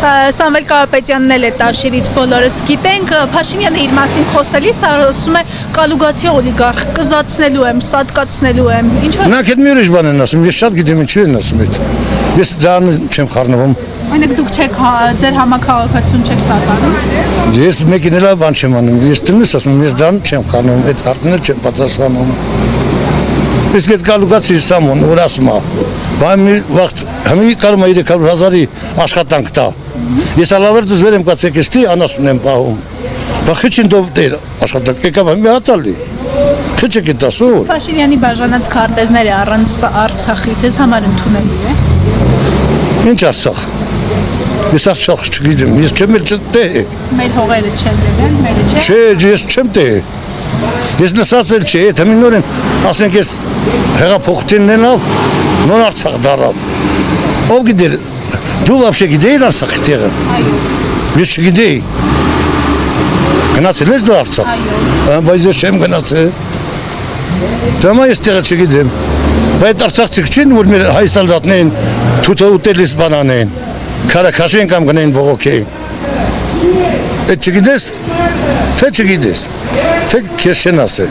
Սամվել Կարապետյանն էլ է Տաշիրից բոլորս գիտենք, Փաշինյանը իր մասին խոսելիս ասում է կալուգացի օլիգարխ, կզացնելու եմ, սատկացնելու եմ, ինչու՞։ Նրանք այդ մի ուրիշ բան են ասում, ես շատ գիտեմ ինչու են ասում այդ։ Ես դրան չեմ խառնվում։ Այնեք դուք չեք ձեր համակարգացուն չեք սատարում։ Ես մեկին էլ բան չեմ անում, ես տնից ասում, ես դրան չեմ խառնվում, այդ հարցերը չեմ պատասխանում։ Իսկ այդ կալուգացի սամոն որ ասում է, բան մի վաղ համի կարում է 300,000-ի աշխատանք տա։ Ես ալավեր դուզ վերեմ կացեկեստի անասուն եմ պահում։ Վախիչին դով դեր աշխատանք եկավ մի հատալի։ Քիչեք է դասուր։ Փաշինյանի բաժանած քարտեզները առանց Արցախի ձեզ համար ընդունելի է։ Ինչ Արցախ։ Ես Արցախ չգիտեմ, ես չեմ էլ տե։ Մեր հողերը չեն եղել, մերը չէ։ Չէ, ես չեմ տե։ Ես լսած էլ չէ, թե մի նորեն, ասենք ես հեղափոխությունն ելավ, նոր Արցախ դառավ։ Ով գիտեր, դու вообще գիտեիր Արցախի տեղը։ Այո։ Ես չգիտեի։ Գնացել ես դու Արցախ։ Այո։ Բայց ես չեմ գնացել։ Դեմա ես տեղը չգիտեմ։ Բայց Արցախցիք չեն, որ մեր հայ սալդատներին թութը ուտելիս բանանեն, քարակաշեն կամ գնեն բողոքեին։ Այդ չգիտես, թե չգիտես, թե քեզ չեն ասել։